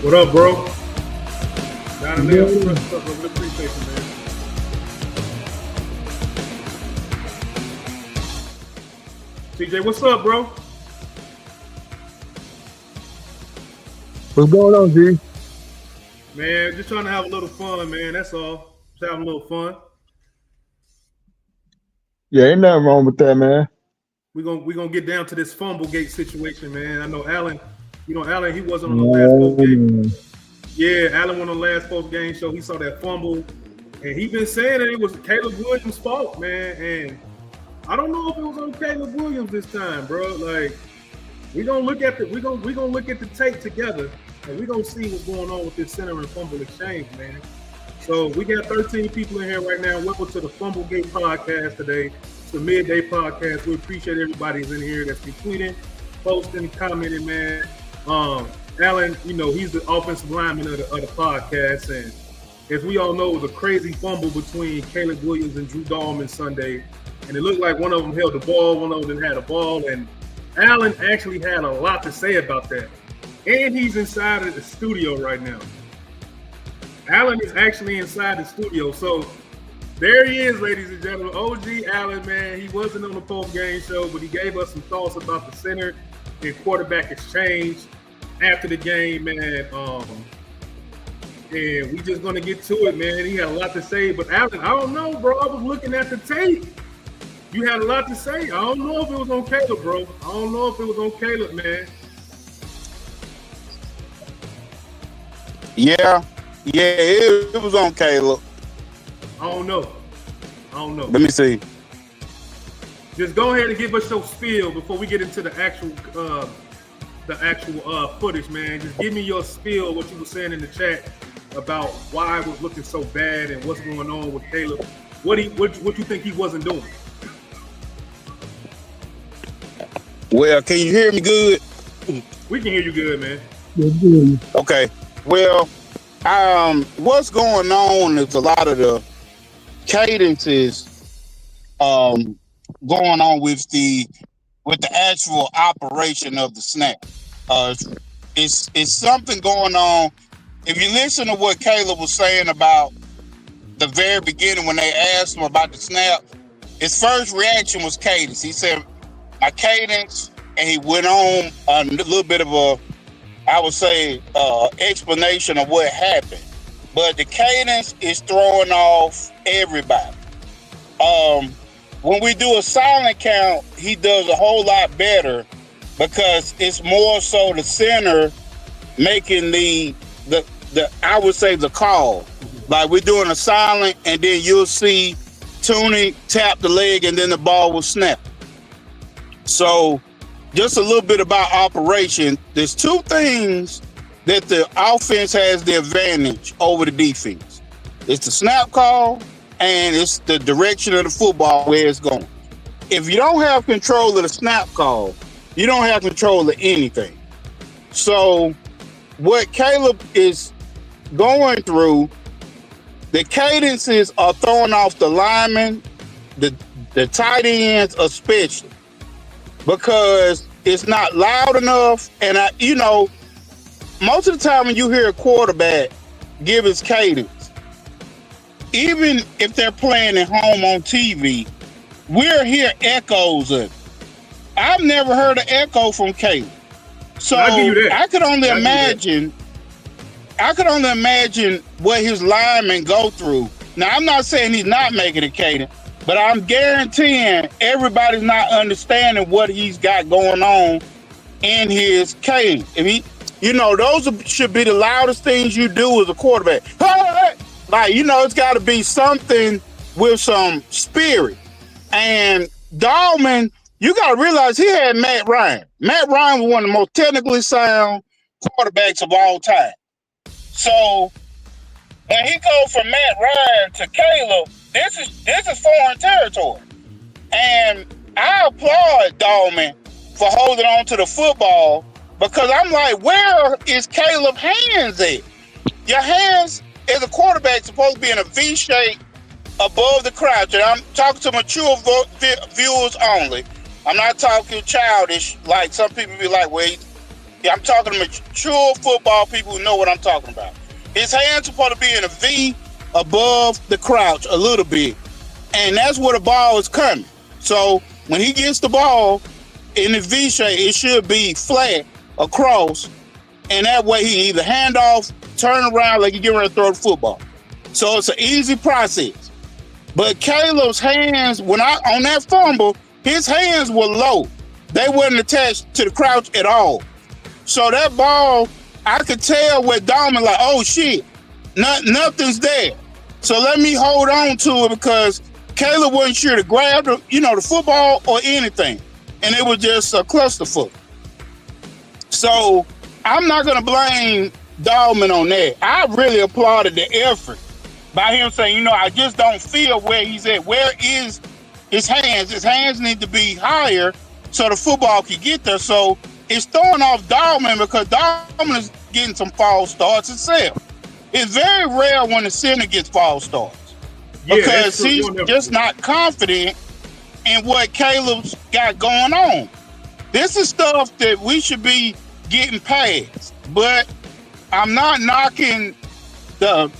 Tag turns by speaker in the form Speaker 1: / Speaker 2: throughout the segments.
Speaker 1: What up, bro? Down in there. What's up, bro? Really appreciate you, man. TJ, what's up, bro?
Speaker 2: What's going on, G?
Speaker 1: Man, just trying to have a little fun, man. That's all. Just having a little fun.
Speaker 2: Yeah, ain't nothing wrong with that, man.
Speaker 1: We gonna get down to this fumble gate situation, man. I know Allen. Allen, he wasn't on the last post game. Yeah, Allen went on the last post game show. He saw that fumble, and he been saying that it was Caleb Williams' fault, man. And I don't know if it was on Caleb Williams this time, bro. Like we gonna look at the tape together, and we gonna see what's going on with this center and fumble exchange, man. So we got 13 people in here right now. Welcome to the Fumble Gate podcast today. It's a midday podcast. We appreciate everybody's in here that's been tweeting, posting, commenting, man. Allen, he's the offensive lineman of the podcast, and as we all know, it was a crazy fumble between Caleb Williams and Drew Dalman Sunday, and it looked like one of them held the ball, one of them had a ball, and Allen actually had a lot to say about that. And he's inside of the studio right now. Allen is actually inside the studio, so there he is, ladies and gentlemen. OG Allen, man, he wasn't on the post-game show, but he gave us some thoughts about the center and quarterback exchange after the game, man. And we just gonna get to it, man. He had a lot to say, but Allen, I don't know, bro. I was looking at the tape. You had a lot to say. I don't know if it was on Caleb, bro. I don't know if it was on Caleb, man.
Speaker 3: Yeah, it was on Caleb.
Speaker 1: I don't know.
Speaker 3: Let me see.
Speaker 1: Just go ahead and give us your spiel before we get into the actual footage, man. Just give me your spiel, what you were saying in the chat about why it was looking so bad and what's going on with Caleb. What you think he wasn't doing?
Speaker 3: Well, can you hear me good?
Speaker 1: We can hear you good, man.
Speaker 3: Okay. Well, what's going on is a lot of the cadences going on with the actual operation of the snap. It's something going on. If you listen to what Caleb was saying about the very beginning when they asked him about the snap, his first reaction was cadence. He said, my cadence, and he went on a little bit of explanation of what happened. But the cadence is throwing off everybody. When we do a silent count, he does a whole lot better because it's more so the center making the I would say the call. Like we're doing a silent, and then you'll see Tooney tap the leg, and then the ball will snap. So just a little bit about operation. There's two things that the offense has the advantage over the defense. It's the snap call, and it's the direction of the football where it's going. If you don't have control of the snap call, you don't have control of anything. So what Caleb is going through, the cadences are throwing off the linemen, the tight ends especially, because it's not loud enough. And most of the time when you hear a quarterback give his cadence, even if they're playing at home on TV, we'll hear echoes of it. I've never heard an echo from Caleb. So I could only imagine what his linemen go through. Now, I'm not saying he's not making a cadence, but I'm guaranteeing everybody's not understanding what he's got going on in his cadence. If he, those should be the loudest things you do as a quarterback. Like, it's got to be something with some spirit. And Dalman, you got to realize he had Matt Ryan. Matt Ryan was one of the most technically sound quarterbacks of all time. So when he goes from Matt Ryan to Caleb, this is foreign territory. And I applaud Dalman for holding on to the football, because I'm like, where is Caleb's hands at? Your hands as a quarterback supposed to be in a V shape above the crouch. And I'm talking to mature viewers only. I'm not talking childish, like some people be like, well, I'm talking to mature football people who know what I'm talking about. His hands are supposed to be in a V above the crouch a little bit, and that's where the ball is coming. So when he gets the ball in the V shape, it should be flat across, and that way he either hand off, turn around like he get ready to throw the football. So it's an easy process. But Caleb's hands, on that fumble, his hands were low. They wasn't attached to the crouch at all. So that ball, I could tell with Dalman, like, oh shit, nothing's there. So let me hold on to it, because Caleb wasn't sure to grab the football or anything. And it was just a clusterfuck. So I'm not going to blame Dalman on that. I really applauded the effort by him saying, I just don't feel where he's at. Where is his hands? His hands need to be higher so the football can get there. So it's throwing off Dalman, because Dalman is getting some false starts itself. It's very rare when the center gets false starts, because he's just not confident in what Caleb's got going on. This is stuff that we should be getting past. But I'm not knocking the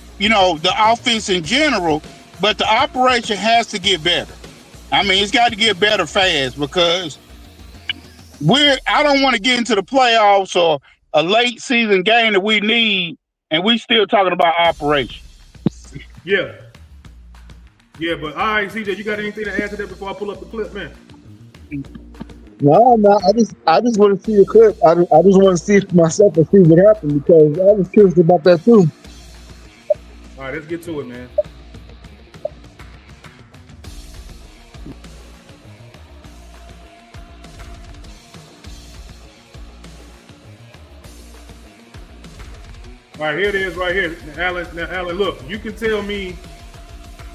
Speaker 3: offense in general, but the operation has to get better. I mean, it's got to get better fast, because I don't want to get into the playoffs or a late season game that we need, and we still talking about operation.
Speaker 1: Yeah. Yeah, but all right, CJ, you got anything to add to that before I pull up the clip, man?
Speaker 2: No. I just want to see the clip. I just want to see it for myself and see what happened, because I was curious about that too.
Speaker 1: All right, let's get to it, man. All right, here it is right here. Now, Alan, look, you can tell me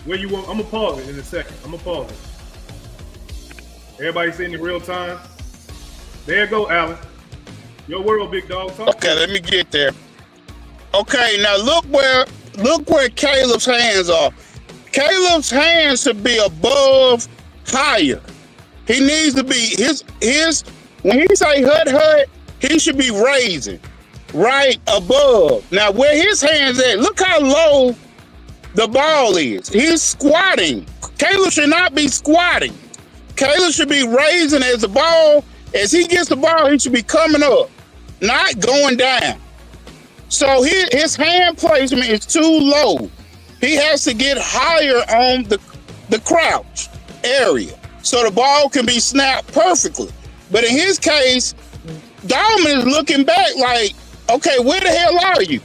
Speaker 1: where you want. I'm going to pause it in a second. I'm going to pause it. Everybody seeing it real time? There you go, Alan. Your world, big dog.
Speaker 3: Okay, let me get there. Okay, now look where Caleb's hands are. Caleb's hands should be above, higher. He needs to be his when he say hut, he should be raising right above. Now where his hands at, look how low the ball is. He's squatting. Caleb should not be squatting. Caleb should be raising as he gets the ball, he should be coming up, not going down. So his hand placement is too low. He has to get higher on the crouch area so the ball can be snapped perfectly. But in his case, Dalman is looking back like, okay, where the hell are you?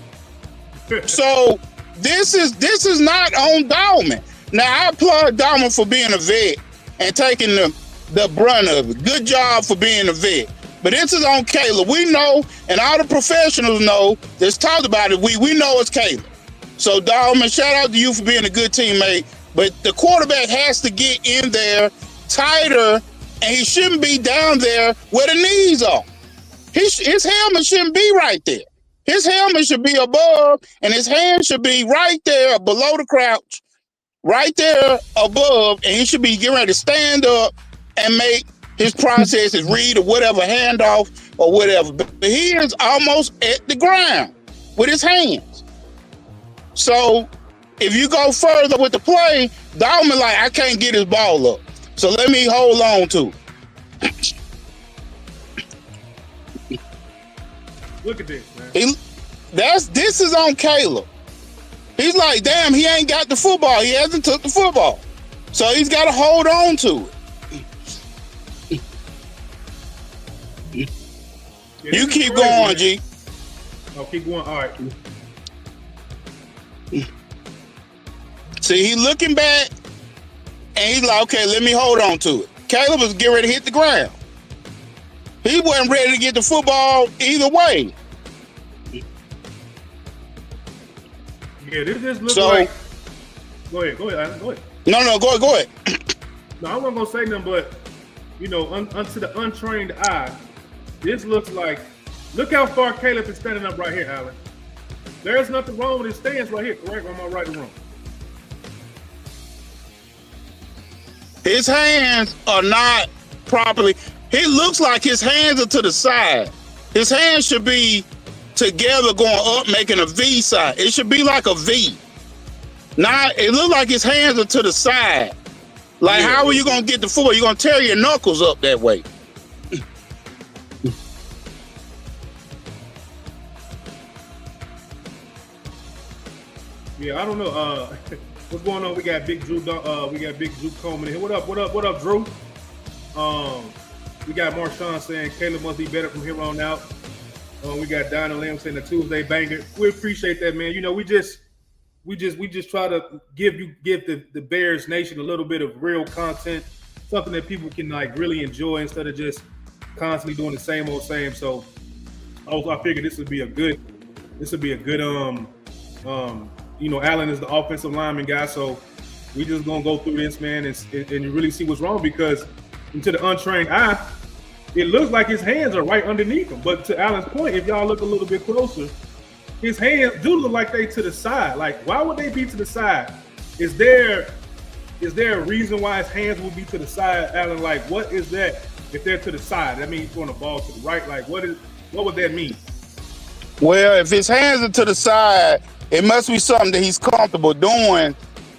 Speaker 3: So this is not on Dalman. Now I applaud Dalman for being a vet and taking the brunt of it. Good job for being a vet. But this is on Caleb. We know, and all the professionals know that's talked about it. We know it's Caleb. So Dalman, shout out to you for being a good teammate. But the quarterback has to get in there tighter, and he shouldn't be down there where the knees are. His helmet shouldn't be right there. His helmet should be above, and his hand should be right there below the crouch, right there above, and he should be getting ready to stand up and make his processes, read or whatever, handoff or whatever. But he is almost at the ground with his hands. So if you go further with the play, Dalman like, I can't get his ball up. So let me hold on to it.
Speaker 1: Look at this, man.
Speaker 3: This is on Caleb. He's like, damn, he ain't got the football. He hasn't took the football. So he's got to hold on to it.
Speaker 1: Yeah,
Speaker 3: you keep going, man. G.
Speaker 1: Oh, keep going. All right.
Speaker 3: See, he's looking back, and he's like, okay, let me hold on to it. Caleb was getting ready to hit the ground. He wasn't ready to get the football either way.
Speaker 1: Yeah, this looks like... Go ahead, Alan, go ahead.
Speaker 3: No, go ahead.
Speaker 1: No, I wasn't going to say nothing, but, unto the untrained eye, this looks like... Look how far Caleb is standing up right here, Alan. There's nothing wrong with his stance right here, correct? Or am I right or wrong?
Speaker 3: His hands are not properly... He looks like his hands are to the side. His hands should be together going up, making a V sign. It should be like a V. Not, it look like his hands are to the side. Like, how are you going to get the football? You're going to tear your knuckles up that way.
Speaker 1: Yeah, I don't know. What's going on? We got Big Drew. We got Big Drew Coleman here. What up? What up, Drew? We got Marshawn saying Caleb must be better from here on out. We got Donald Lamb saying the Tuesday banger. We appreciate that, man. You know, we just try to give the Bears Nation a little bit of real content, something that people can like really enjoy instead of just constantly doing the same old same. So I figured this would be a good you know, Allen is the offensive lineman guy, so we just gonna go through this, man, and really see what's wrong, because to the untrained eye, it looks like his hands are right underneath him. But to Allen's point, if y'all look a little bit closer, his hands do look like they to the side. Like, why would they be to the side? Is there a reason why his hands would be to the side, Allen? Like, what is that if they're to the side? That means he's throwing the ball to the right. Like, what would that mean?
Speaker 3: Well, if his hands are to the side, it must be something that he's comfortable doing,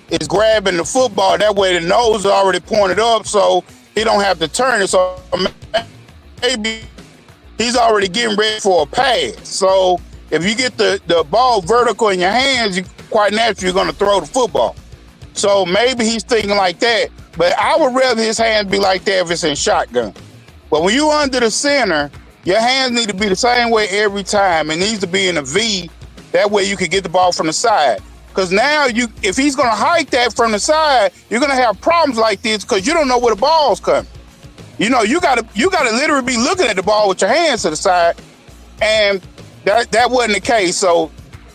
Speaker 3: is grabbing the football. That way the nose is already pointed up, so he don't have to turn it. So maybe he's already getting ready for a pass. So if you get the ball vertical in your hands, you quite naturally you're going to throw the football. So maybe he's thinking like that. But I would rather his hands be like that if it's in shotgun. But when you're under the center, your hands need to be the same way every time. It needs to be in a V. That way you can get the ball from the side. Because now if he's going to hike that from the side, you're going to have problems like this because you don't know where the ball's coming. You know, you gotta literally be looking at the ball with your hands to the side. And that wasn't the case. So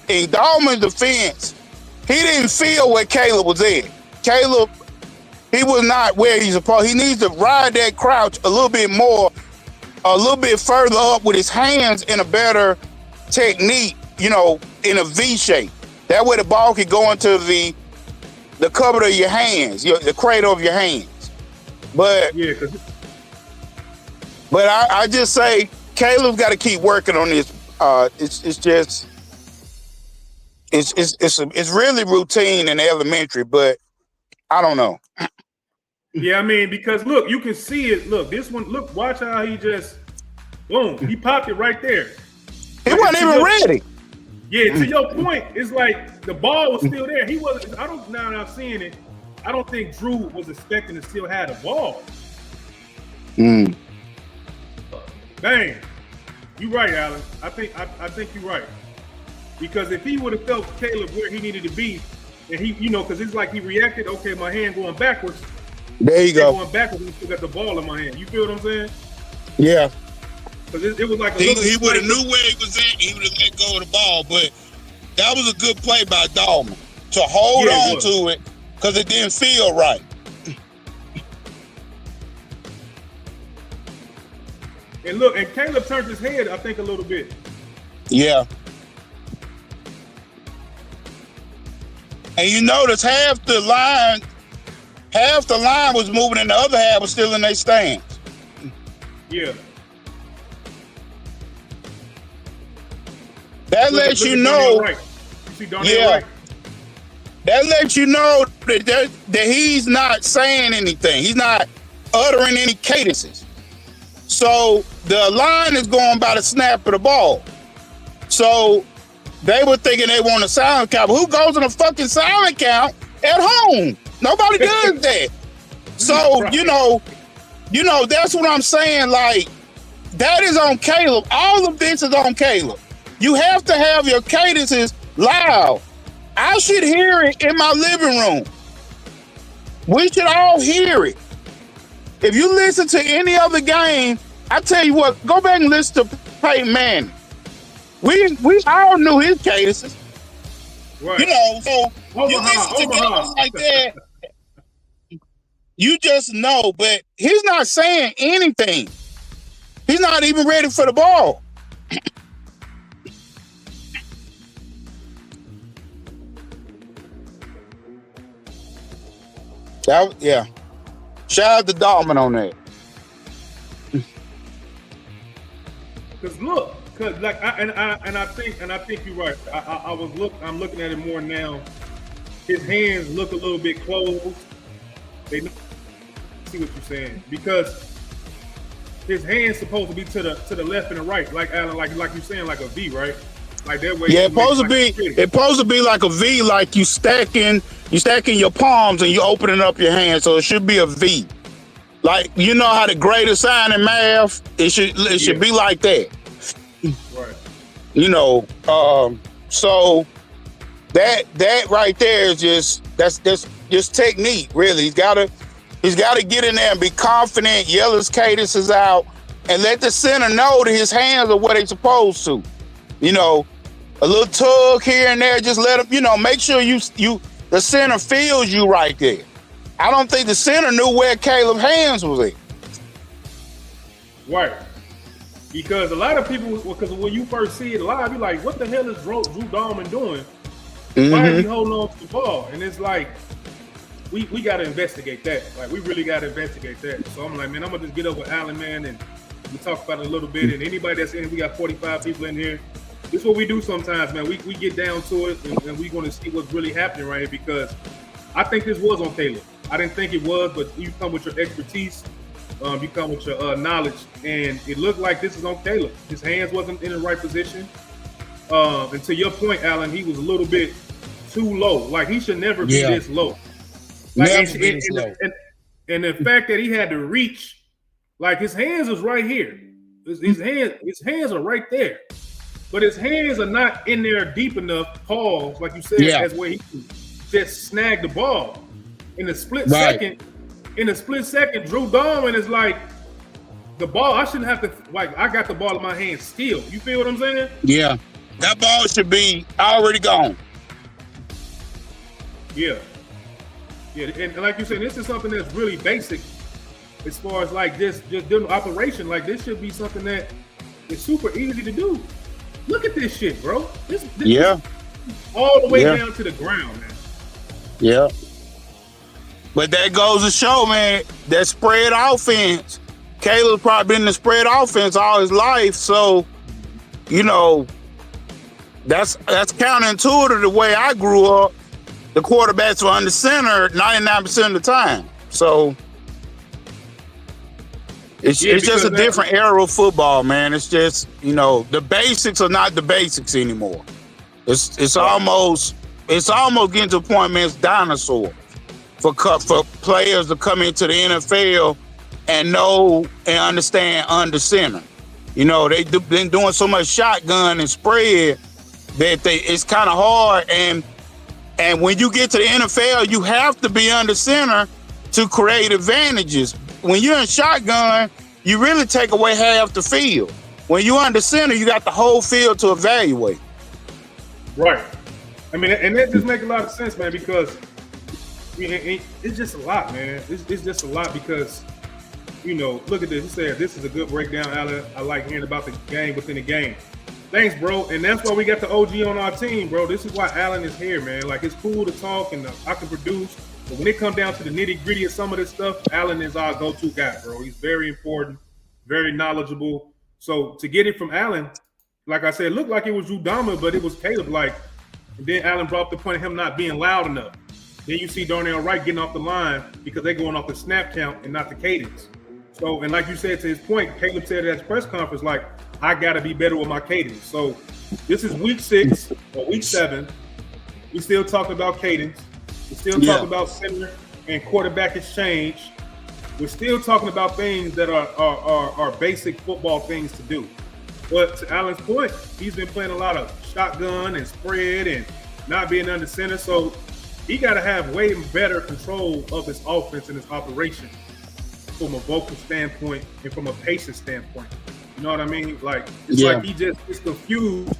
Speaker 3: in Dalman's defense, he didn't feel where Caleb was at. Caleb, he was not where he's supposed. He needs to ride that crouch a little bit more, a little bit further up with his hands in a better technique, you know, in a V shape. That way the ball can go into the cupboard of your hands, the cradle of your hands. But
Speaker 1: yeah,
Speaker 3: but I just say Caleb's got to keep working on this. It's really routine in elementary, but I don't know.
Speaker 1: Yeah, I mean, because look, you can see it. Look, this one, look, watch how he just, boom, he popped it right there.
Speaker 3: He wasn't even ready.
Speaker 1: Yeah, to your point, it's like the ball was still there. He wasn't, now that I'm seeing it, I don't think Drew was expecting to still have the ball. Dang, you're right, Allen. I think you're right. Because if he would have felt Caleb where he needed to be, and he, you know, because it's like he reacted, okay, my hand going backwards.
Speaker 3: There you go.
Speaker 1: Going backwards, and still got the ball in my hand. You feel what I'm saying?
Speaker 3: Yeah.
Speaker 1: Because it was like
Speaker 3: he would have knew where he was at. He would have let go of the ball, but that was a good play by Dalman to hold on to it because it didn't feel right.
Speaker 1: And look, and Caleb turned his head, I think, a little bit.
Speaker 3: Yeah. And you notice half the line was moving and the other half was still in their stands.
Speaker 1: Yeah.
Speaker 3: That lets you know.
Speaker 1: Right. You see Darnell Wright?
Speaker 3: That lets you know that he's not saying anything. He's not uttering any cadences. So the line is going by the snap of the ball. So they were thinking they want a silent count. But who goes in a fucking silent count at home? Nobody does that. So, right. you know, that's what I'm saying. Like, that is on Caleb. All of this is on Caleb. You have to have your cadences loud. I should hear it in my living room. We should all hear it. If you listen to any other game, I tell you what, go back and listen to Peyton Manning. We all knew his cadences. Right. You know, so you listen to games like that, you just know, but he's not saying anything. He's not even ready for the ball. Yeah. Shout out to Dalman on that.
Speaker 1: Cause look, like I think you're right. I'm looking at it more now. His hands look a little bit closed. They see what you're saying because his hands supposed to be to the left and the right, like Alan, like you're saying, like a V, right? Like that way.
Speaker 3: Yeah, it's supposed to be like a V, like you stacking your palms and you opening up your hands, so it should be a V. Like you know how the greater sign in math, it should be like that.
Speaker 1: Right.
Speaker 3: You know, so that right there is just technique, really. He's gotta get in there and be confident, yell his cadences out, and let the center know that his hands are what they're supposed to. You know, a little tug here and there, just let him, you know, make sure the center feels you right there. I don't think the center knew where Caleb's hands was at.
Speaker 1: Right. Because a lot of people, because when you first see it live, you're like, what the hell is Drew Dalman doing? Why is he holding on to the ball? And it's like, we got to investigate that. Like, we really got to investigate that. So I'm like, man, I'm going to just get up with Alan, man, and we talk about it a little bit. And anybody that's in, we got 45 people in here. This is what we do sometimes, man. We get down to it, and we're going to see what's really happening right here because I think this was on Caleb. I didn't think it was, but you come with your expertise. You come with your knowledge, and it looked like this is on Caleb. His hands wasn't in the right position. And to your point, Alan, he was a little bit too low. Like, he should never be this low. Like, and the fact that he had to reach, like, his hands is right here. His hands are right there. But his hands are not in there deep enough, pause, like you said, as where he can just snag the ball. In a split second, Drew Dalman is like, the ball, I shouldn't have to, like, I got the ball in my hand still. You feel what I'm saying?
Speaker 3: Yeah. That ball should be already gone.
Speaker 1: Yeah. Yeah, and like you said, this is something that's really basic as far as like just doing operation. Like, this should be something that is super easy to do. Look at this shit, bro. This is all the way down to the ground, man.
Speaker 3: Yeah. But that goes to show, man, that spread offense. Caleb's probably been in the spread offense all his life. So, you know, that's counterintuitive to the way I grew up. The quarterbacks were under center 99% of the time. So it's just a different era of football, man. It's just, you know, the basics are not the basics anymore. It's almost getting to a point, man, it's dinosaur for players to come into the NFL and know and understand under center. You know, they've been doing so much shotgun and spread that it's kind of hard. And when you get to the NFL, you have to be under center to create advantages. When you're in shotgun, you really take away half the field. When you're under center, you got the whole field to evaluate.
Speaker 1: Right. I mean, and that just makes a lot of sense, man, because I mean, it's just a lot, man. It's just a lot because, you know, look at this. He said, this is a good breakdown, Alan. I like hearing about the game within the game. Thanks, bro. And that's why we got the OG on our team, bro. This is why Alan is here, man. Like, it's cool to talk and I can produce. But when it comes down to the nitty-gritty of some of this stuff, Alan is our go-to guy, bro. He's very important, very knowledgeable. So to get it from Alan, like I said, it looked like it was Drew Dalman, but it was Caleb. Like, and then Alan brought up the point of him not being loud enough. Then you see Darnell Wright getting off the line because they're going off the snap count and not the cadence. So, and like you said, to his point, Caleb said at his press conference, like, I got to be better with my cadence. So this is week 6 or week 7. We still talking about cadence. We're still talking about center and quarterback exchange. We're still talking about things that are basic football things to do. But to Alan's point, he's been playing a lot of shotgun and spread and not being under center. So he got to have way better control of his offense and his operation from a vocal standpoint and from a patience standpoint. You know what I mean? Like, it's like he just is confused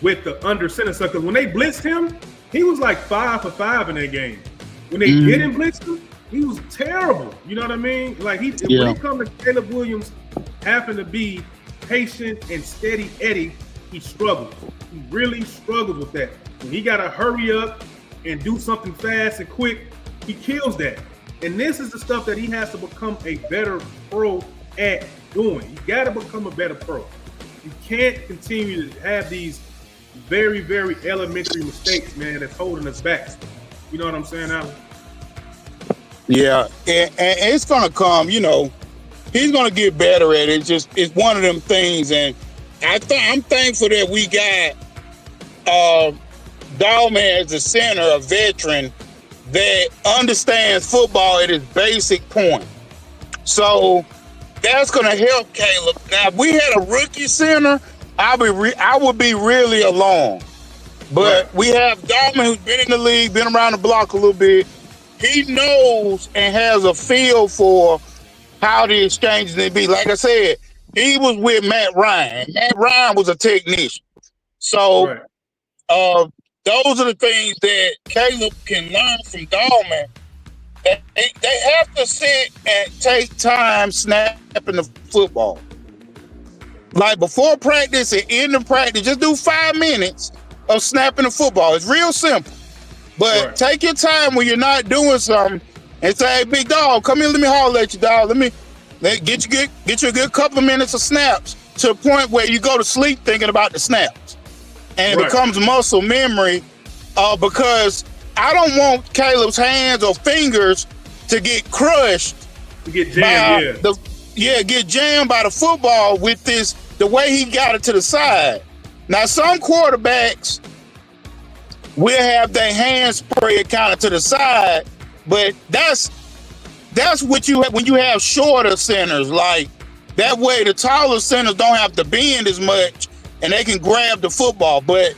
Speaker 1: with the under center stuff. Because when they blitzed him, he was like 5 for 5 in that game. When they didn't blitz him, he was terrible. You know what I mean? Like, when it comes to Caleb Williams having to be patient and steady Eddie, he struggles. He really struggles with that. When he got to hurry up and do something fast and quick, he kills that. And this is the stuff that he has to become a better pro at doing. You got to become a better pro. You can't continue to have these very, very elementary mistakes, man, that's holding us back. You know what I'm saying, Alan?
Speaker 3: Yeah, and it's gonna come. You know, he's gonna get better at it. It's one of them things, and I'm thankful that we got Dalman as a center, a veteran that understands football at its basic point. So that's gonna help Caleb. Now, if we had a rookie center, I would be really alarmed. But
Speaker 1: Right.
Speaker 3: we have Dalman, who's been in the league, been around the block a little bit. He knows and has a feel for how the exchanges need to be. Like I said, he was with Matt Ryan. Matt Ryan was a technician. So
Speaker 1: Right.
Speaker 3: those are the things that Caleb can learn from Dalman. They have to sit and take time snapping the football. Like before practice and end of practice, just do 5 minutes of snapping the football. It's real simple. But
Speaker 1: Right.
Speaker 3: take your time when you're not doing something and say, hey, big dog, come here, let me holler at you, dog. Let get you a good couple of minutes of snaps to a point where you go to sleep thinking about the snaps. And it
Speaker 1: Right.
Speaker 3: becomes muscle memory because I don't want Caleb's hands or fingers to get crushed.
Speaker 1: To get jammed,
Speaker 3: Get jammed by the football with the way he got it to the side. Now, some quarterbacks will have their hands spread kind of to the side, but that's what you have when you have shorter centers. Like that way, the taller centers don't have to bend as much, and they can grab the football. But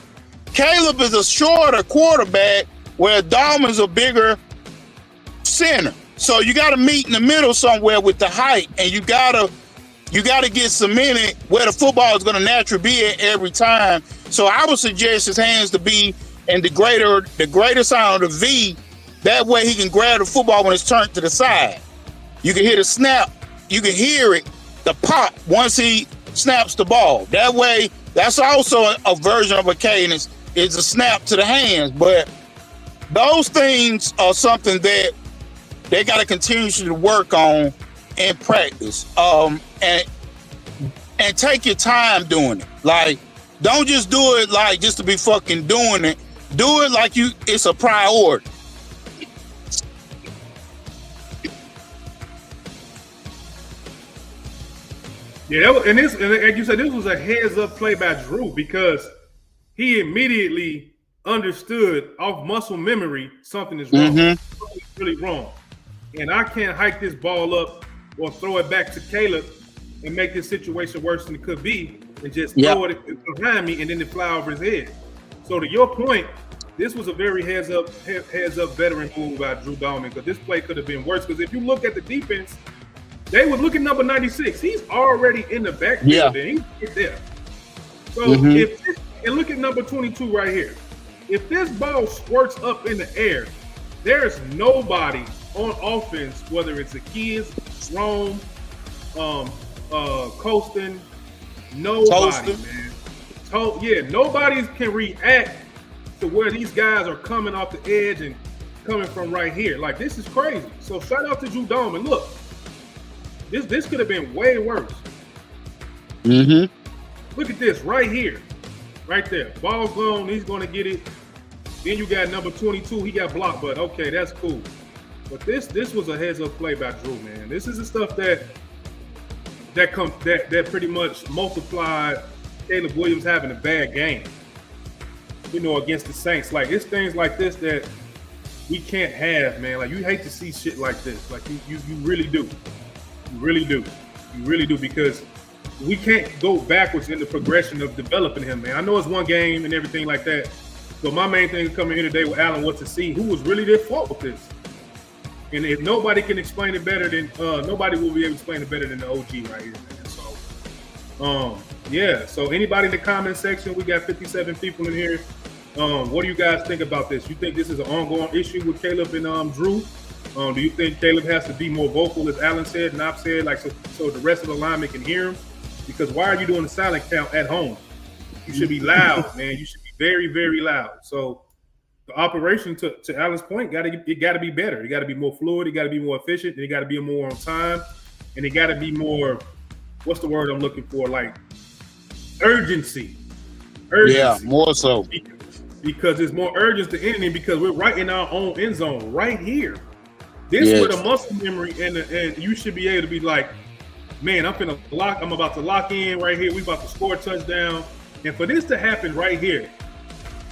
Speaker 3: Caleb is a shorter quarterback, where Dalman's a bigger center. So you got to meet in the middle somewhere with the height, and you gotta get cemented where the football is going to naturally be at every time. So I would suggest his hands to be in the greater side of the V. That way he can grab the football when it's turned to the side. You can hear the snap. You can hear it, the pop, once he snaps the ball. That way, that's also a version of a cadence, is a snap to the hands. But those things are something that they got to continue to work on in practice. And take your time doing it. Like, don't just do it like just to be fucking doing it. Do it like it's a priority.
Speaker 1: Yeah, and like you said, this was a heads-up play by Drew because he immediately understood off muscle memory something is wrong.
Speaker 3: Mm-hmm.
Speaker 1: Something's really wrong. And I can't hike this ball up or throw it back to Caleb and make this situation worse than it could be and just throw it behind me and then it fly over his head. So to your point, this was a very heads-up veteran move by Drew Dalman because this play could have been worse. Because if you look at the defense, they would look at number 96. He's already in the backfield. And he's there. So and look at number 22 right here. If this ball squirts up in the air, there's nobody on offense, whether it's the kids, Rome, Colston, nobody, man. Nobody can react to where these guys are coming off the edge and coming from right here. Like, this is crazy. So shout out to Drew Dalman. Look, this could have been way worse.
Speaker 3: Mm-hmm.
Speaker 1: Look at this right here. Right there. Ball's gone. He's going to get it. Then you got number 22. He got blocked, but okay, that's cool. But this was a heads-up play by Drew, man. This is the stuff that pretty much multiplied Caleb Williams having a bad game, against the Saints. Like, it's things like this that we can't have, man. Like, you hate to see shit like this. Like, you really do. You really do. You really do, because we can't go backwards in the progression of developing him, man. I know it's one game and everything like that. So my main thing coming here today with Alan was to see who was really their fault with this. And if nobody can explain it better than nobody will be able to explain it better than the OG right here, man. So So anybody in the comment section, we got 57 people in here. What do you guys think about this? You think this is an ongoing issue with Caleb and Drew? Do you think Caleb has to be more vocal, as Alan said and I've said, like so the rest of the linemen can hear him? Because why are you doing the silent count at home? You should be loud, man. You should be very, very loud. So the operation, to Alan's point, it got to be better. It got to be more fluid. It got to be more efficient. It got to be more on time, and it got to be more. What's the word I'm looking for? Like urgency.
Speaker 3: Yeah, more so.
Speaker 1: Because it's more urgent than anything because we're right in our own end zone, right here. This with a muscle memory, and you should be able to be like, man, I'm about to lock in right here. We about to score a touchdown. And for this to happen right here,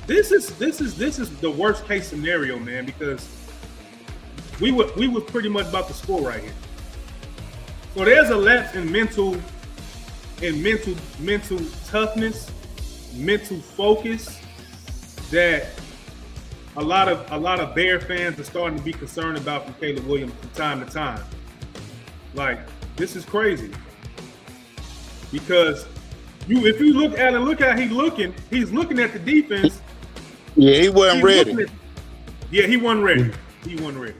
Speaker 1: this is the worst case scenario, man, because we were pretty much about to score right here. So there's a lapse in mental toughness, mental focus that a lot of Bear fans are starting to be concerned about from Caleb Williams from time to time. Like, this is crazy. Because if you look at him, look how he's looking at the defense.
Speaker 3: Yeah, he wasn't ready.
Speaker 1: He wasn't ready. He wasn't ready.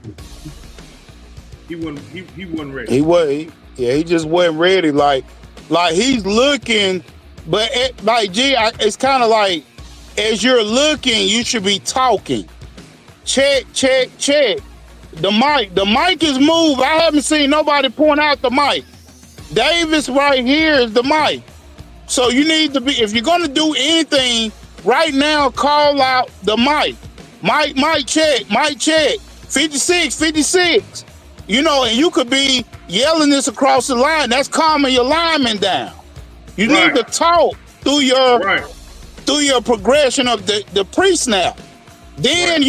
Speaker 1: He wasn't ready.
Speaker 3: He just wasn't ready. Like he's looking, but it's kind of like, as you're looking, you should be talking. Check. The mic is moved. I haven't seen nobody point out the mic. Davis right here is the mic. So you need to be, if you're gonna do anything right now, call out the mic. Mic check. 56. You know, and you could be yelling this across the line. That's calming your lineman down. You need to talk through your progression of the pre-snap. Then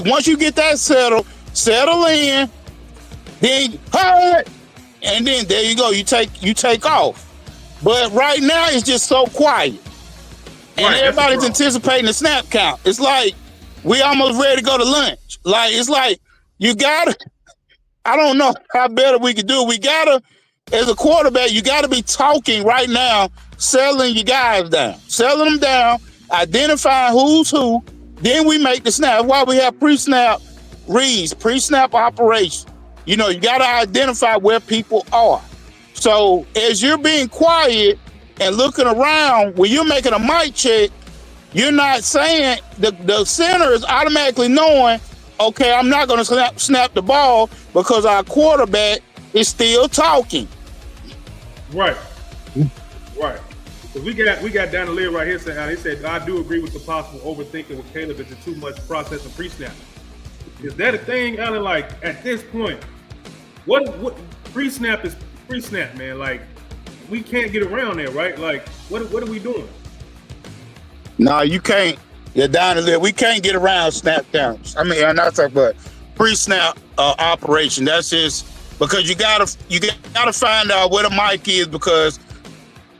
Speaker 3: once you get that settle in, then and then there you go. You take off. But right now it's just so quiet. And everybody's anticipating the snap count. It's like we almost ready to go to lunch. Like, it's like you gotta, I don't know how better we could do it. We gotta, as a quarterback, you gotta be talking right now, settling your guys down, identifying who's who. Then we make the snap. That's why we have pre-snap reads, pre-snap operation. You know, you gotta identify where people are. So as you're being quiet and looking around, when you're making a mic check, you're not saying, the center is automatically knowing, okay, I'm not going to snap the ball because our quarterback is still talking.
Speaker 1: Right. We got down the lid right here saying, they said, I do agree with the possible overthinking with Caleb. It's too much process and pre-snap. Is that a thing, Alan? Like, at this point, what pre-snap is pre-snap, man? Like, we can't get around there, right? Like, what are we doing?
Speaker 3: No, you can't. You're down the lid. We can't get around snap counts. I mean, I'm not talking about pre-snap operation. That's just because you gotta find out where the mic is, because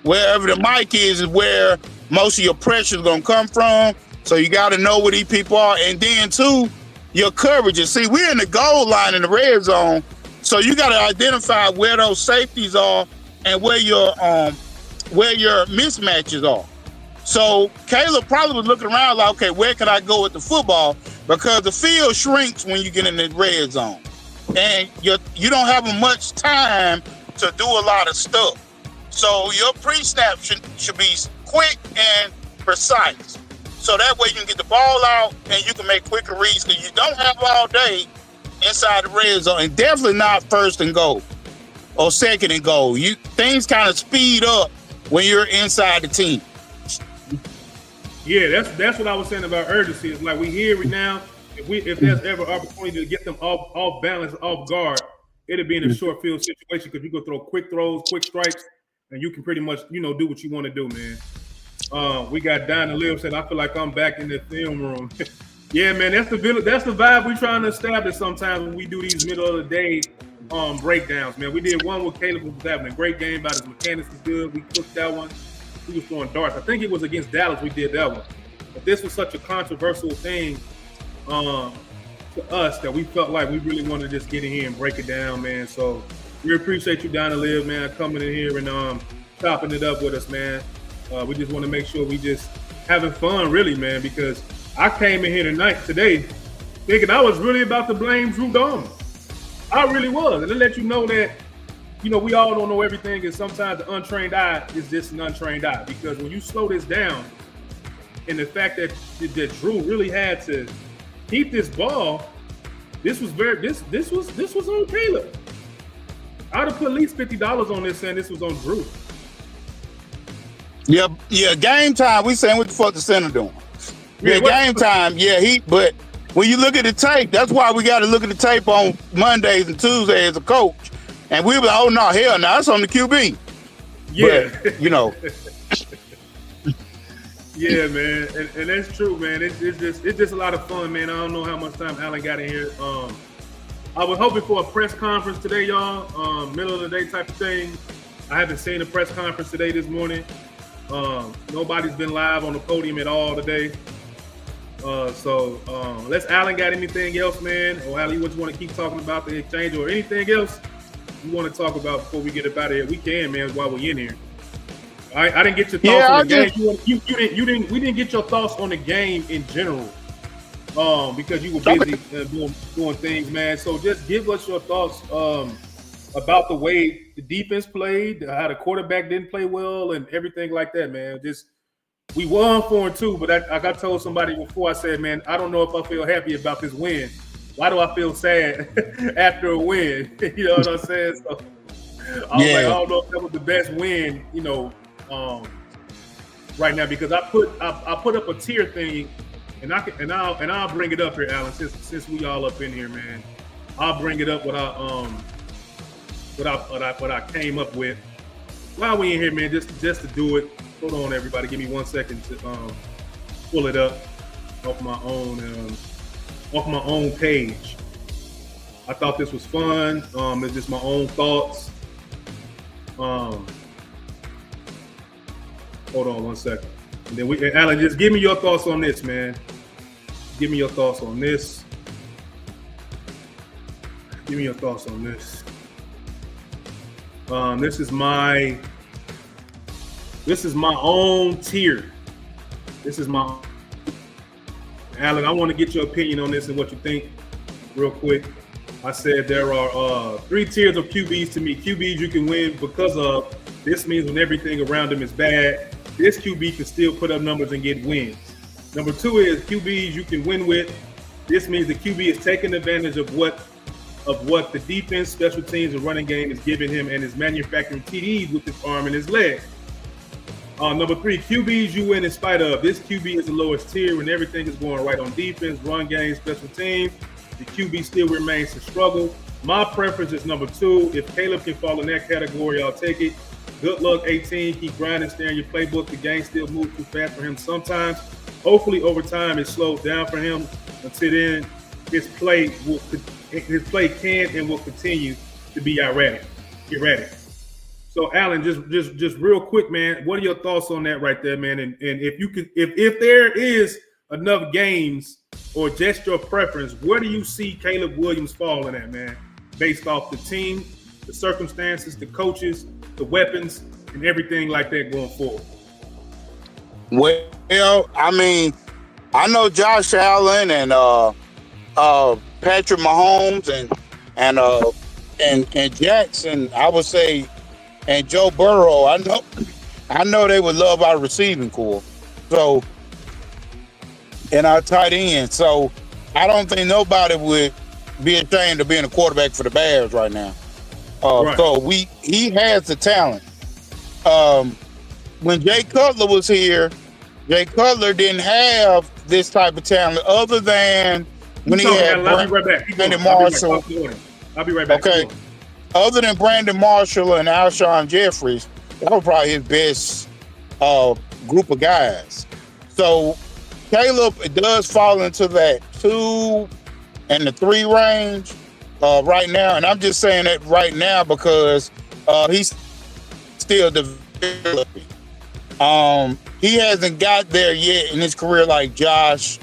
Speaker 3: wherever the mic is where most of your pressure is gonna come from. So you gotta know where these people are, and then too, your coverages. See, we're in the goal line in the red zone, so you gotta identify where those safeties are and where your mismatches are. So Caleb probably was looking around like, okay, where can I go with the football? Because the field shrinks when you get in the red zone, and you don't have much time to do a lot of stuff. So your pre-snap should be quick and precise. So that way you can get the ball out and you can make quicker reads, because you don't have all day inside the red zone, and definitely not first and goal or second and goal. Things kind of speed up when you're inside the team.
Speaker 1: Yeah, that's what I was saying about urgency. It's like we hear it now. If there's ever opportunity to get them off balance, off guard, it'll be in a short field situation, because you go throw quick throws, quick strikes, and you can pretty much, do what you want to do, man. We got Don and Liv said, I feel like I'm back in the film room. Yeah, man, that's the vibe we're trying to establish sometimes when we do these middle of the day breakdowns, man. We did one with Caleb, who was having a great game, about his mechanics was good. We cooked that one. He was throwing darts. I think it was against Dallas we did that one. But this was such a controversial thing to us that we felt like we really wanted to just get in here and break it down, man. So we appreciate you, Don and Liv, man, coming in here and chopping it up with us, man. We just want to make sure we just having fun, really, man, because I came in here today, thinking I was really about to blame Drew Dalman. I really was. And to let you know that, we all don't know everything, and sometimes the untrained eye is just an untrained eye. Because when you slow this down, and the fact that Drew really had to keep this ball, this was on Caleb. I'd have put at least $50 on this, saying this was on Drew.
Speaker 3: Yeah. Game time. We saying what the fuck the center doing? Yeah, game time. Yeah, But when you look at the tape, that's why we got to look at the tape on Mondays and Tuesdays as a coach. And we were like, oh no, hell no, that's on the QB.
Speaker 1: Yeah,
Speaker 3: but, you know.
Speaker 1: Yeah, man, and that's true, man. It's just a lot of fun, man. I don't know how much time Allen got in here. I was hoping for a press conference today, y'all. Middle of the day type of thing. I haven't seen a press conference today this morning. Nobody's been live on the podium at all today. So unless Allen got anything else, man, or Allen, what you want to keep talking about the exchange or anything else you want to talk about before we get up out of here? We can, man, while we're in here. I didn't get your thoughts on the game. We didn't get your thoughts on the game in general, because you were busy doing things, man. So just give us your thoughts about the way the defense played, how the quarterback didn't play well, and everything like that, man. Just we won 4-2, but I got told somebody before. I said, man, I don't know if I feel happy about this win. Why do I feel sad after a win? You know what I'm saying? So I was like, I don't know if that was the best win, you know. Right now, because I put up a tier thing, and I'll bring it up here, Alan. Since we all up in here, man, I'll bring it up what I came up with. While we in here, man, just to do it. Hold on, everybody, give me 1 second to pull it up off my own page. I thought this was fun. It's just my own thoughts. Hold on 1 second. And then Alan, just give me your thoughts on this, man. Give me your thoughts on this. Give me your thoughts on this. This is my own tier. This is my Alan, I want to get your opinion on this and what you think real quick. I said there are 3 tiers of QBs to me. QBs you can win because of. This means when everything around them is bad, this QB can still put up numbers and get wins. Number 2 is QBs you can win with. This means the QB is taking advantage of what the defense, special teams, and running game is giving him and is manufacturing TDs with his arm and his leg. Number 3, QBs you win in spite of. This QB is the lowest tier when everything is going right on defense, run game, special teams. The QB still remains to struggle. My preference is number 2. If Caleb can fall in that category, I'll take it. Good luck, 18. Keep grinding, stay in your playbook. The game still moves too fast for him sometimes. Hopefully, over time, it slows down for him. Until then, his play can and will continue to be erratic. So, Alan, just real quick, man, what are your thoughts on that right there, man? And if you could, if there is enough games or just your preference, where do you see Caleb Williams falling at, man? Based off the team, the circumstances, the coaches, the weapons, and everything like that going forward.
Speaker 3: Well, I mean, I know Josh Allen and Patrick Mahomes and Jackson, I would say, and Joe Burrow. I know they would love our receiving core. So, and our tight end. So, I don't think nobody would be ashamed of being a quarterback for the Bears right now. Right. So he has the talent. When Jay Cutler was here, Jay Cutler didn't have this type of talent other than when he had Brandon Marshall.
Speaker 1: I'll be right back.
Speaker 3: Okay. Other than Brandon Marshall and Alshon Jeffries, that was probably his best group of guys. So Caleb does fall into that 2 and the 3 range. Right now, and I'm just saying that right now because he's still developing. He hasn't got there yet in his career like Josh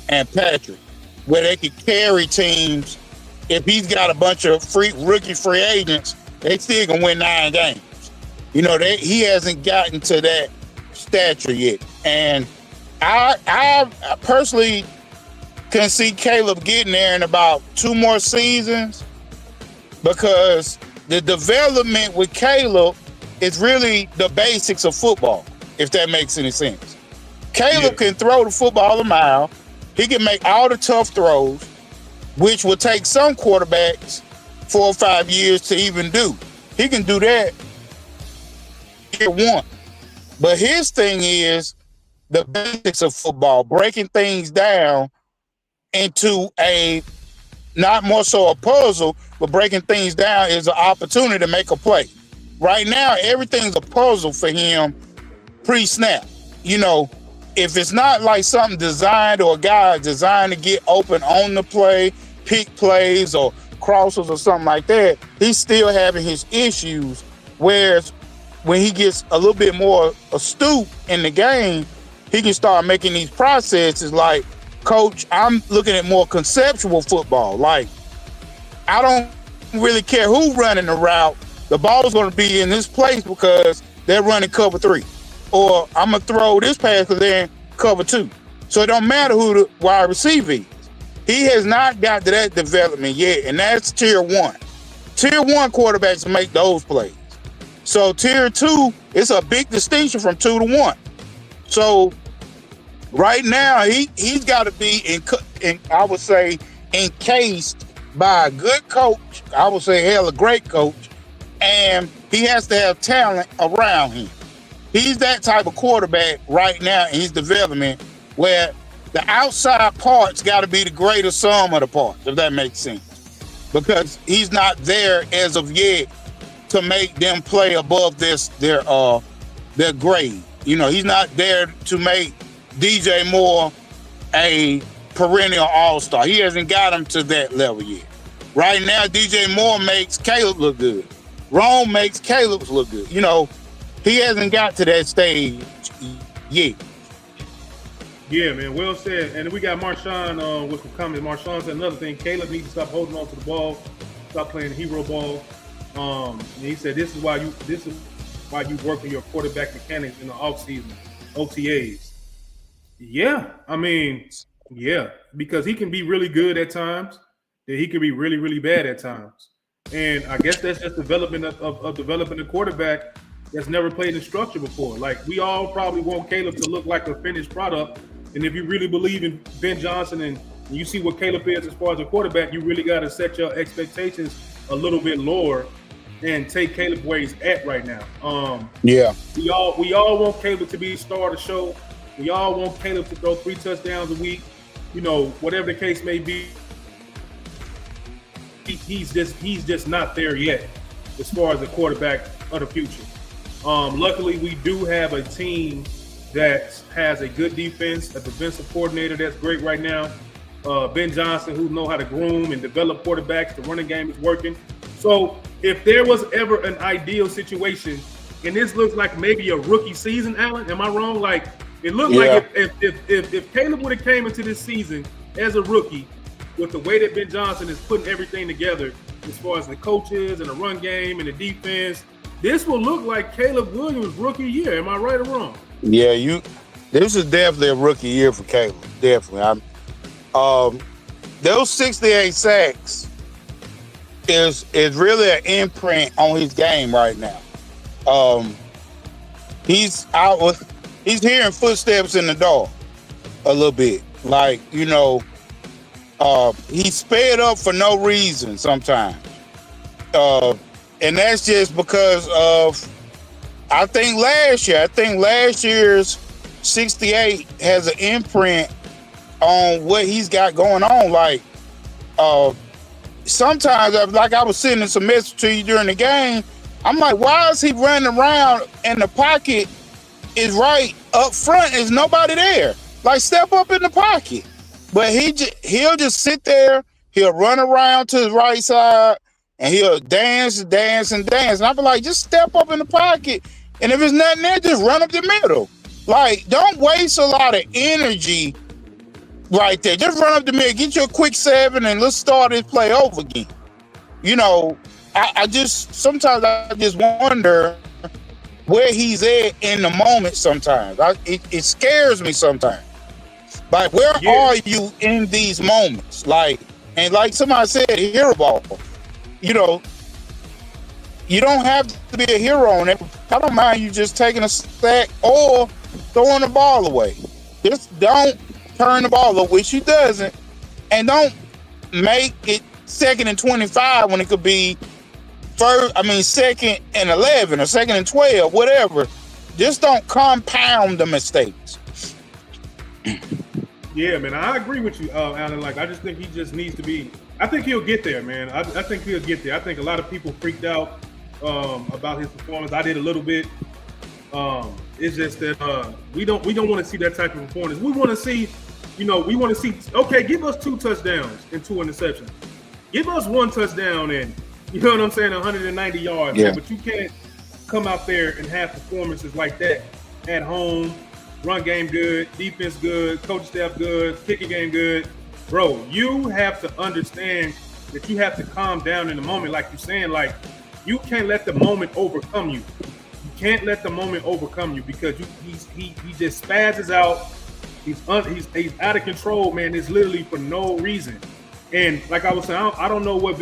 Speaker 3: and Patrick, where they could carry teams. If he's got a bunch of rookie free agents, they still can win 9 games. You know, he hasn't gotten to that stature yet. And I personally can see Caleb getting there in about 2 more seasons, because the development with Caleb is really the basics of football, if that makes any sense. Caleb can throw the football a mile. He can make all the tough throws, which will take some quarterbacks 4 or 5 years to even do. He can do that year 1. But his thing is the basics of football, breaking things down into a not more so a puzzle, but breaking things down is an opportunity to make a play. Right now, everything's a puzzle for him pre-snap. You know, if it's not like something designed or a guy designed to get open on the play, pick plays or crosses or something like that, he's still having his issues. Whereas when he gets a little bit more astute in the game, he can start making these processes like, Coach, I'm looking at more conceptual football. Like, I don't really care who's running the route. The ball's going to be in this place because they're running cover 3. Or I'm going to throw this pass because they're in cover 2. So it don't matter who the wide receiver is. He has not got to that development yet, and that's tier 1. Tier 1 quarterbacks make those plays. So tier 2, it's a big distinction from 2 to 1. So right now, he's got to be in, I would say, encased by a good coach. I would say, hell, a great coach. And he has to have talent around him. He's that type of quarterback right now in his development where the outside parts got to be the greater sum of the parts, if that makes sense. Because he's not there as of yet to make them play above their grade. You know, he's not there to make DJ Moore a perennial all-star. He hasn't got him to that level yet. Right now, DJ Moore makes Caleb look good. Rome makes Caleb look good. You know, he hasn't got to that stage yet.
Speaker 1: Yeah, man, well said. And we got Marshawn with some comments. Marshawn said another thing, Caleb needs to stop holding on to the ball, stop playing hero ball. And he said this is why you work on your quarterback mechanics in the offseason, OTAs. Yeah, I mean, yeah, because he can be really good at times, then he can be really, really bad at times. And I guess that's just development of developing a quarterback that's never played in structure before. Like, we all probably want Caleb to look like a finished product. And if you really believe in Ben Johnson and you see what Caleb is as far as a quarterback, you really got to set your expectations a little bit lower and take Caleb where he's at right now.
Speaker 3: Yeah.
Speaker 1: We all want Caleb to be the star of the show. We all want Caleb to throw 3 touchdowns a week. You know, whatever the case may be. He's just not there yet as far as the quarterback of the future. Luckily, we do have a team that has a good defense, a defensive coordinator that's great right now. Ben Johnson, who knows how to groom and develop quarterbacks. The running game is working. So if there was ever an ideal situation, and this looks like maybe a rookie season, Alan, am I wrong? Like, it looked like if Caleb would have came into this season as a rookie with the way that Ben Johnson is putting everything together as far as the coaches and the run game and the defense, this will look like Caleb Williams' rookie year. Am I right or wrong?
Speaker 3: Yeah, this is definitely a rookie year for Caleb. Definitely. Those 68 sacks is really an imprint on his game right now. He's hearing footsteps in the door a little bit. Like, you know, he's sped up for no reason sometimes. And that's just because of, I think last year's 68 has an imprint on what he's got going on. Like, sometimes, like I was sending some message to you during the game, I'm like, why is he running around and the pocket is right up front? There's nobody there. Like, step up in the pocket. But he'll just sit there. He'll run around to the right side and he'll dance. And I'll be like, just step up in the pocket. And if there's nothing there, just run up the middle. Like, don't waste a lot of energy right there. Just run up the middle, get you a quick 7, and let's start this play over again. You know, sometimes I just wonder where he's at in the moment sometimes. It scares me sometimes. Like, where are you in these moments? Like, and like somebody said, hero ball. You know, you don't have to be a hero on it. I don't mind you just taking a sack or throwing the ball away. Just don't turn the ball over, which he doesn't, and don't make it 2nd and 25 when it could be 2nd and 11 or 2nd and 12, whatever. don't compound the mistakes.
Speaker 1: Yeah, man, I agree with you, Alan. Like, I just think he just needs to be. I think he'll get there, man. I think he'll get there. I think a lot of people freaked out about his performance. I did a little bit. It's just that we don't want to see that type of performance. We want to see, okay, give us 2 touchdowns and 2 interceptions. Give us 1 touchdown and, you know what I'm saying, 190 yards.
Speaker 3: Yeah.
Speaker 1: Man. But you can't come out there and have performances like that at home. Run game good, defense good, coach staff good, kicking game good. Bro, you have to understand that you have to calm down in the moment, like you're saying. Like, you can't let the moment overcome you. You can't let the moment overcome you because he just spazzes out. He's out of control, man. It's literally for no reason. And like I was saying, I don't know what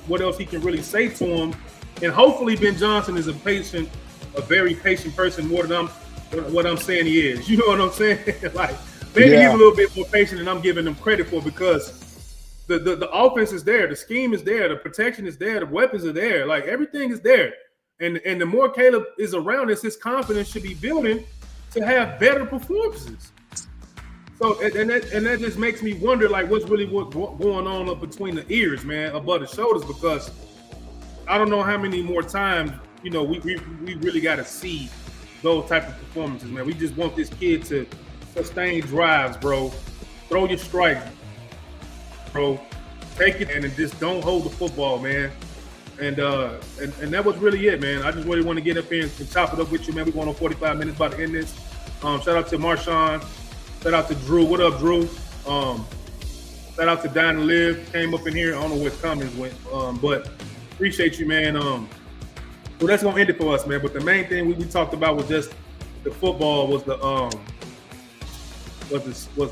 Speaker 1: what else he can really say to him. And hopefully Ben Johnson is a very patient person, more than what I'm saying he is. You know what I'm saying? Like, maybe he's a little bit more patient than I'm giving him credit for, because the offense is there, the scheme is there, the protection is there, the weapons are there, like everything is there. And the more Caleb is around us, his confidence should be building to have better performances. So and that just makes me wonder, like, what's really going on up between the ears, man, above the shoulders, because I don't know how many more times, we really got to see those type of performances, man. We just want this kid to sustain drives, bro. Throw your strike, bro. Take it and just don't hold the football, man. And that was really it, man. I just really want to get up here and chop it up with you, man. We're going on 45 minutes, about to end this. Shout out to Marshawn. Shout out to Drew. What up, Drew? Shout out to Dine and Live. Came up in here. I don't know where his comments went, but appreciate you, man. So that's gonna end it for us, man. But the main thing we talked about was just the football, was the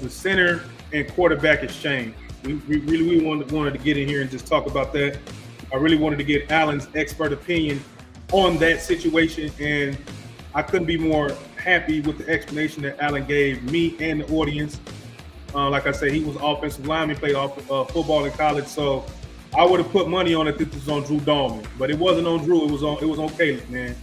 Speaker 1: center and quarterback exchange. We really wanted to get in here and just talk about that. I really wanted to get Alan's expert opinion on that situation, and I couldn't be more happy with the explanation that Alan gave me and the audience. Like I said, he was offensive lineman, played football in college, so I would have put money on it if this was on Drew Dalman, but it wasn't on Drew. It was on Caleb, man.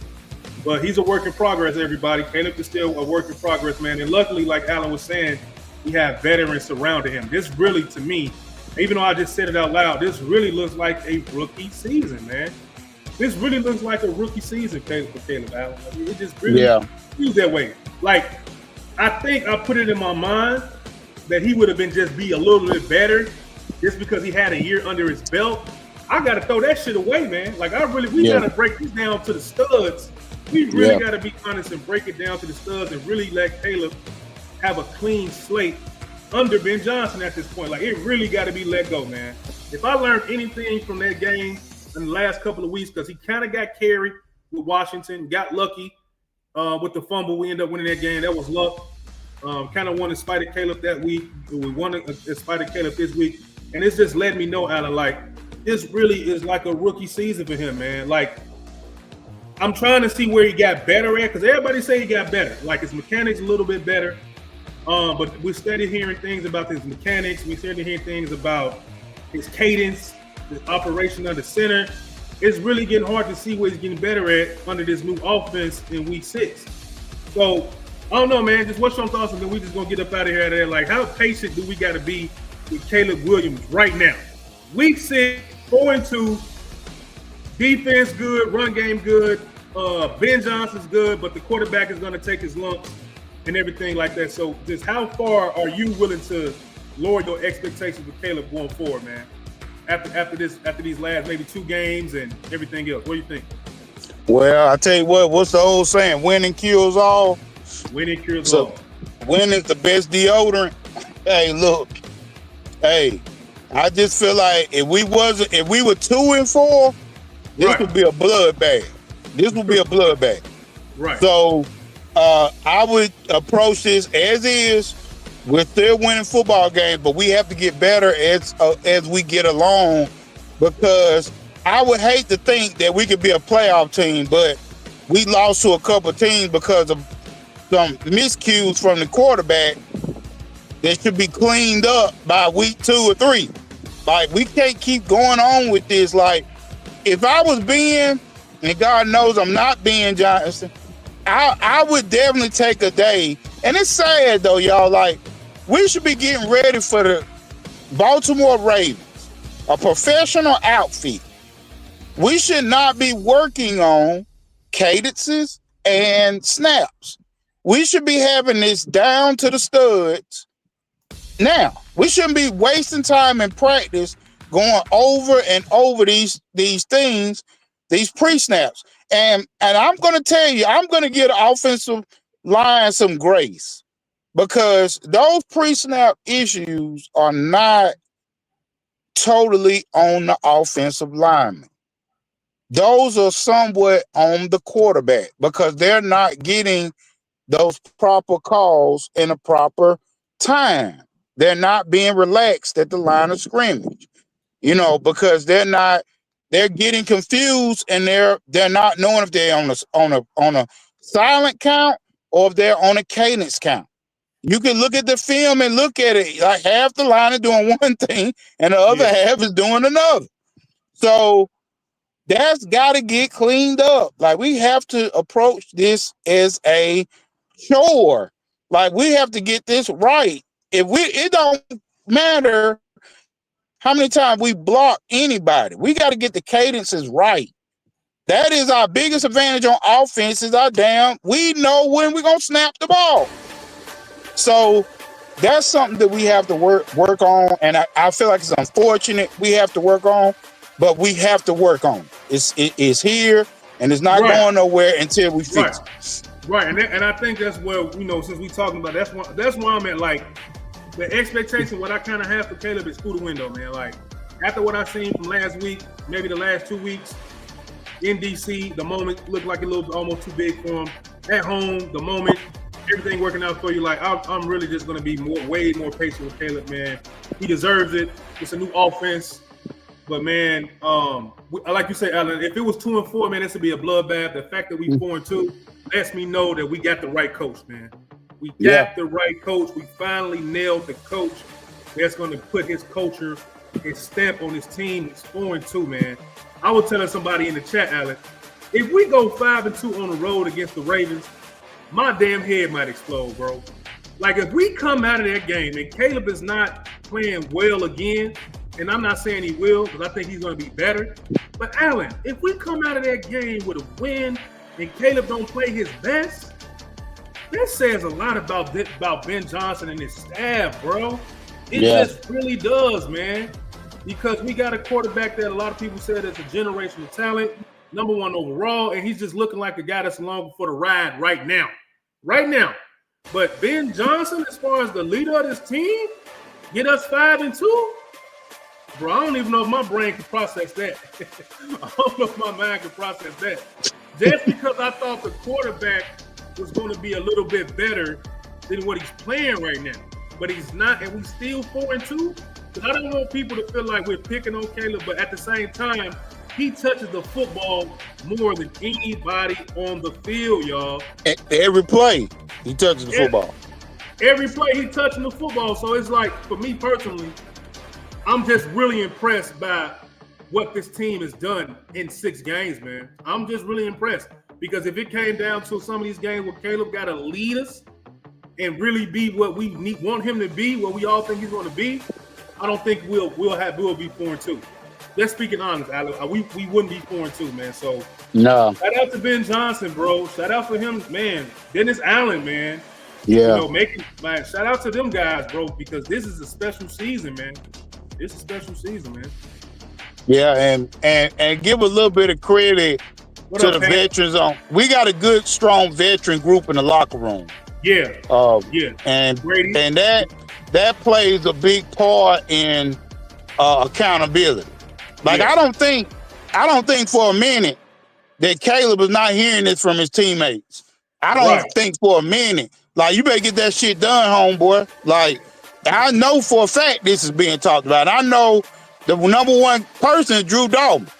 Speaker 1: But he's a work in progress, everybody. Caleb is still a work in progress, man. And luckily, like Alan was saying, we have veterans surrounding him. This really, to me, even though I just said it out loud, this really looks like a rookie season, man. This really looks like a rookie season for Caleb, Alan. I mean, it just really feels that way. Like, I think I put it in my mind that he would have been be a little bit better just because he had a year under his belt. I got to throw that shit away, man. Like, we got to break this down to the studs. We really got to be honest and break it down to the studs and really let Caleb have a clean slate under Ben Johnson at this point. Like, it really got to be let go, man. If I learned anything from that game in the last couple of weeks, because he kind of got carried with Washington, got lucky with the fumble. We ended up winning that game. That was luck. Kind of won in spite of Caleb that week. We won in spite of Caleb this week. And it's just let me know, Alan, like, this really is like a rookie season for him, man. Like, I'm trying to see where he got better at, because everybody say he got better. Like, his mechanics a little bit better. But we started hearing things about his mechanics. We started hearing things about his cadence, his operation under center. It's really getting hard to see what he's getting better at under this new offense in week 6. So, I don't know, man. Just what's your thoughts? And then we just going to get up out of here there. Like, how patient do we got to be with Caleb Williams right now? Week 6, 4-2, defense good, run game good. Ben Johnson's good, but the quarterback is going to take his lumps and everything like that. So just how far are you willing to lower your expectations with Caleb going forward, man? After these last maybe 2 games and everything else, what do you think?
Speaker 3: Well, I tell you what's the old saying? Winning kills all.
Speaker 1: Winning cures all.
Speaker 3: Winning is the best deodorant. Hey, look. Hey, I just feel like if we were 2-4, this would be a bloodbath. This would be a bloodbath.
Speaker 1: Right.
Speaker 3: So I would approach this as is. We're still winning football games, but we have to get better as we get along, because I would hate to think that we could be a playoff team, but we lost to a couple of teams because of some miscues from the quarterback that should be cleaned up by week 2 or 3. Like, we can't keep going on with this. Like, if I was Ben, and God knows I'm not Ben Johnson, I would definitely take a day. And it's sad though, y'all. Like, we should be getting ready for the Baltimore Ravens, a professional outfit. We should not be working on cadences and snaps. We should be having this down to the studs. Now, we shouldn't be wasting time in practice going over and over these things, these pre-snaps. And I'm going to tell you, I'm going to give the offensive line some grace, because those pre-snap issues are not totally on the offensive lineman. Those are somewhat on the quarterback, because they're not getting those proper calls in a proper time. They're not being relaxed at the line of scrimmage, because they're getting confused, and they're not knowing if they're on a silent count or if they're on a cadence count. You can look at the film and look at it like half the line is doing one thing and the other half is doing another. So that's got to get cleaned up. Like, we have to approach this as a chore. Like, we have to get this right. It don't matter how many times we block anybody. We got to get the cadences right. That is our biggest advantage on offense, is we know when we're going to snap the ball. So that's something that we have to work on. And I feel like it's unfortunate we have to work on, but we have to work on it. It's here, and it's not going nowhere until we fix it.
Speaker 1: Right. And I think that's where, since we talking about, that's why I'm at, like, the expectation, what I kind of have for Caleb is through the window, man. Like, after what I've seen from last week, maybe the last 2 weeks in DC, the moment looked like it looked almost too big for him. At home, the moment, everything working out for you. Like, I'm really just going to be way more patient with Caleb, man. He deserves it. It's a new offense. But, man, like you say, Alan, if it was 2-4, man, this would be a bloodbath. The fact that we 4-2 lets me know that we got the right coach, man. We got the right coach. We finally nailed the coach that's going to put his culture, his stamp on his team. It's 4-2, man. I was telling somebody in the chat, Alan, if we go 5-2 on the road against the Ravens, my damn head might explode, bro. Like, if we come out of that game and Caleb is not playing well again, and I'm not saying he will, because I think he's going to be better. But, Alan, if we come out of that game with a win and Caleb don't play his best, that says a lot about Ben Johnson and his staff, bro. It just really does, man. Because we got a quarterback that a lot of people said is a generational talent, #1 overall, and he's just looking like a guy that's along for the ride right now. Right now. But Ben Johnson, as far as the leader of this team, get us 5-2. Bro, I don't even know if my brain can process that. I don't know if my mind can process that. Just because I thought the quarterback was going to be a little bit better than what he's playing right now. But he's not, and we still 4-2. Because I don't want people to feel like we're picking on Caleb, but at the same time, he touches the football more than anybody on the field, y'all.
Speaker 3: Every play, he touches the football.
Speaker 1: Every play, he touching the football. So it's like, for me personally, I'm just really impressed by what this team has done in 6 games, man. I'm just really impressed. Because if it came down to some of these games where Caleb got to lead us and really be what we want him to be, what we all think he's going to be, I don't think we'll be 4-2. Just speaking honest, Alex, we wouldn't be 4-2, man. So
Speaker 3: no.
Speaker 1: Shout out to Ben Johnson, bro. Shout out for him, man. Dennis Allen, man.
Speaker 3: Yeah.
Speaker 1: Shout out to them guys, bro, because this is a special season, man. It's a special season, man.
Speaker 3: Yeah, and give a little bit of credit to the veterans. We got a good, strong veteran group in the locker room.
Speaker 1: Yeah.
Speaker 3: And that plays a big part in accountability. Like, I don't think for a minute that Caleb is not hearing this from his teammates. I don't think for a minute. Like, you better get that shit done, homeboy. Like, I know for a fact this is being talked about. I know the #1 person is Drew Dalman.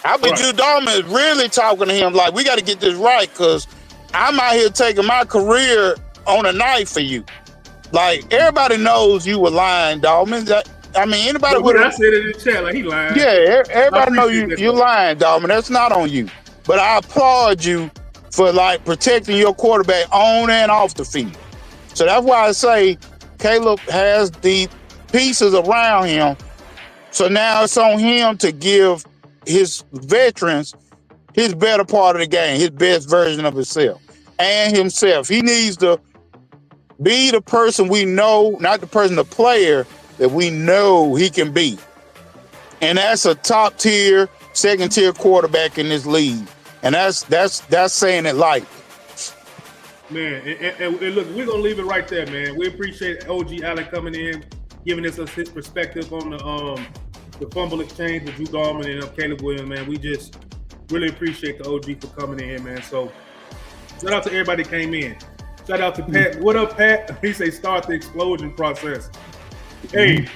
Speaker 3: I bet Drew Dalman is really talking to him like, we got to get this right, because I'm out here taking my career on a knife for you. Like, everybody knows you were lying, Dalman. I mean, anybody would have said
Speaker 1: it in the chat, like, he lying.
Speaker 3: Yeah, everybody know you're lying, Dalman. That's not on you. But I applaud you for like protecting your quarterback on and off the field. So that's why I say Caleb has the pieces around him. So now it's on him to give his veterans his better part of the game, his best version of himself and himself. He needs to be the person we know, not the person, the player that we know he can be. And that's a top tier, second tier quarterback in this league. And that's saying it lightly.
Speaker 1: Man, and look, we're gonna leave it right there, man. We appreciate OG Allen coming in, giving us his perspective on the fumble exchange with Drew Dalman and Caleb Williams, man. We just really appreciate the OG for coming in, man. So shout out to everybody that came in. Shout out to Pat. What up, Pat? He say start the explosion process. Hey,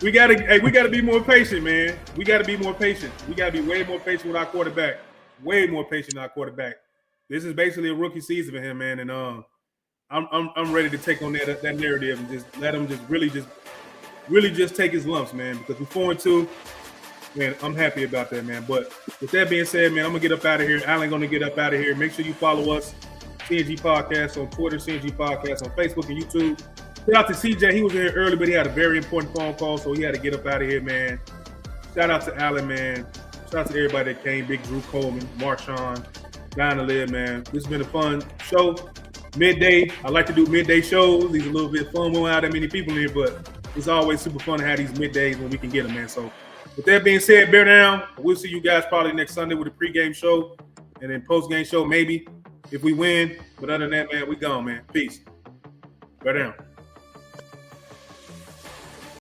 Speaker 1: we gotta be more patient, man. We gotta be more patient. We gotta be way more patient with our quarterback. Way more patient with our quarterback. This is basically a rookie season for him, man. And I'm ready to take on that narrative and just let him really just take his lumps, man. Because we're 4-2. Man, I'm happy about that, man. But with that being said, man, I'm gonna get up out of here. Alan gonna get up out of here. Make sure you follow us, CNG Podcast on Twitter, CNG Podcast on Facebook and YouTube. Shout out to CJ. He was in here early, but he had a very important phone call, so he had to get up out of here, man. Shout out to Alan, man. Shout out to everybody that came. Big Drew Coleman, Marshawn, Dying to Live, man. This has been a fun show. Midday. I like to do midday shows. These are a little bit fun. We don't have that many people in here, but it's always super fun to have these middays when we can get them, man. So with that being said, bear down. We'll see you guys probably next Sunday with a pregame show and then postgame show maybe if we win. But other than that, man, we gone, man. Peace. Bear down.